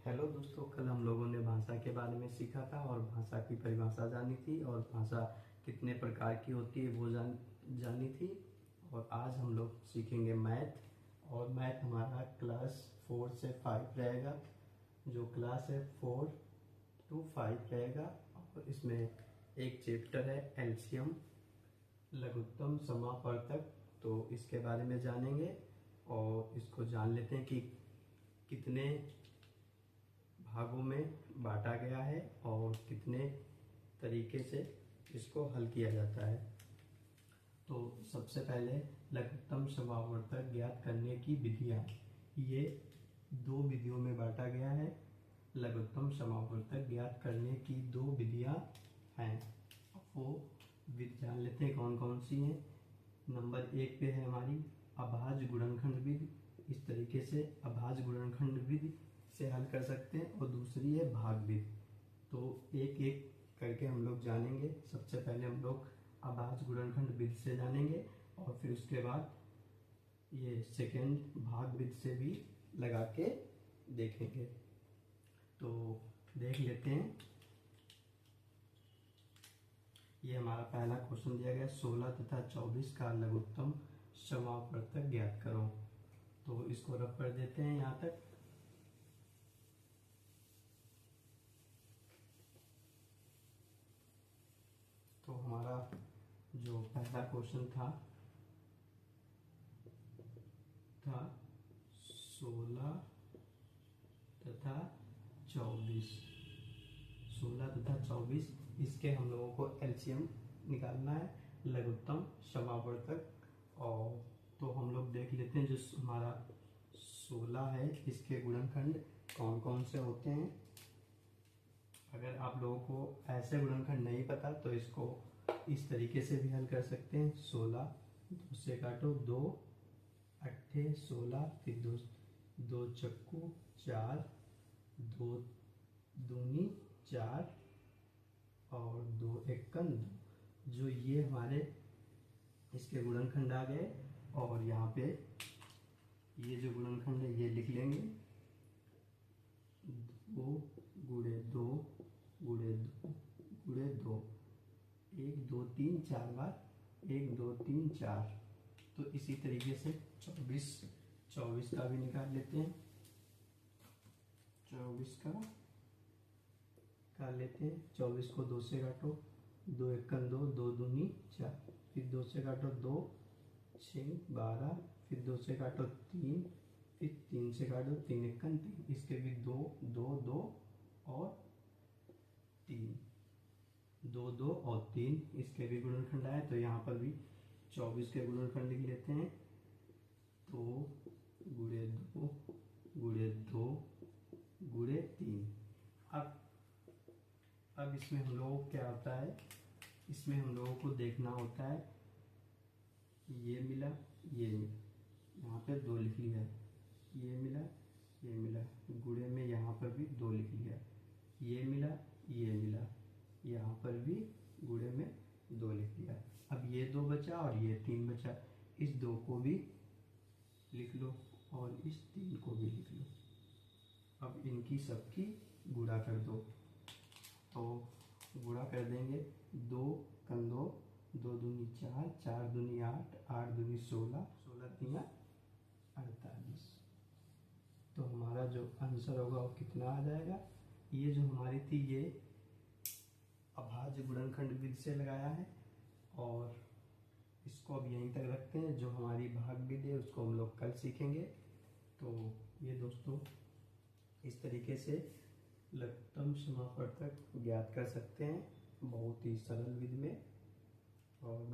Hello दोस्तों, कल हम लोगों ने भाषा के बारे में सीखा था और भाषा की परिभाषा जानी थी और भाषा कितने प्रकार की होती है वो जानी थी। और आज हम लोग सीखेंगे मैथ। और मैथ हमारा क्लास 4 से 5 रहेगा। जो क्लास है 4 to 5 रहेगा। और इसमें एक चैप्टर है एलसीएम, लघुत्तम समापवर्तक। तो इसके बारे में जानेंगे और इसको जान लेते हैं कि कितने भागों में बांटा गया है और कितने तरीके से इसको हल किया जाता है। तो सबसे पहले लघुत्तम समापवर्तक ज्ञात करने की विधियां, ये 2 विधियों में बांटा गया है। लघुत्तम समापवर्तक ज्ञात करने की 2 विधियां हैं, वो विधि जान लेते हैं कौन कौन सी हैं। नंबर 1 पे है हमारी अभाज्य गुणनखंड विधि। इस तरीके से अभाज्य गुणनखंड विधि से हल कर सकते हैं। और दूसरी है भाग विधि। तो एक एक करके हम लोग जानेंगे। सबसे पहले हम लोग अभाज्य गुणनखंड विधि से जानेंगे और फिर उसके बाद ये सेकेंड भाग विधि से भी लगा के देखेंगे। तो देख लेते हैं। ये हमारा पहला क्वेश्चन दिया गया 16 तथा 24 का लघुत्तम समापवर्तक ज्ञात करो। तो इसको रब कर देते हैं यहाँ तक। तो हमारा जो पहला क्वेश्चन था 16 तथा 24। 16 तथा 24 इसके हम लोगों को एलसीएम निकालना है, लघुत्तम समापवर्तक। और तो हम लोग देख लेते हैं। जो हमारा 16 है इसके गुणनखंड कौन कौन से होते हैं। अगर आप लोगों को ऐसे गुणनखंड नहीं पता तो इसको इस तरीके से भी हल कर सकते हैं। 16 2 से काटो, 2 अट्ठे 16, फिर 2 चक्कू 4, 2 दूनी 4 और 2 एकन 2। जो ये हमारे इसके गुणनखंड आ गए। और यहाँ पे ये जो गुणनखंड है ये लिख लेंगे, 2 गुणे 2 गुणे 2 गुणे 2, 1 2 3 4 बार, 1 2 3 4। तो इसी तरीके से 24 का भी निकाल लेते हैं। 24 का निकाल लेते हैं। 24 को 2 से काटो, 2 एकन 2, 2 दूनी 4, फिर 2 से काटो 2 6 12, फिर 2 से काटो 3, फिर 3 से काटो 3 एकन 3। इसके भी 2 2 2 और 3, 2 2 और 3 इसके भी गुणनखंड आए। तो यहाँ पर भी 24 के गुणनखंड लिख लेते हैं। 2 गुणे 2 गुणे 2 गुणे 3। अब इसमें हम लोगों को क्या होता है, इसमें हम लोगों को देखना होता है ये मिला ये मिला, यहाँ पे 2 लिख लिया, ये मिला ये मिला, गुणे में यहाँ पर भी 2 लिख लिया, ये मिला ये मिला, यहाँ पर भी गुणे में 2 लिख लिया। अब ये 2 बचा और ये 3 बचा। इस 2 को भी लिख लो और इस 3 को भी लिख लो। अब इनकी सबकी गुणा कर दो। तो गुणा कर देंगे, 2 कन 2, 2 दूनी 4, 4 दूनी 8, 8 दूनी 16, 16 तिया 48। तो हमारा जो आंसर होगा वो कितना आ जाएगा। ये जो हमारी थी ये अभाज्य गुणनखंड विधि से लगाया है और इसको अब यहीं तक रखते हैं। जो हमारी भाग विधि है उसको हम लोग कल सीखेंगे। तो ये दोस्तों इस तरीके से लघुत्तम समापवर्तक ज्ञात कर सकते हैं, बहुत ही सरल विधि में। और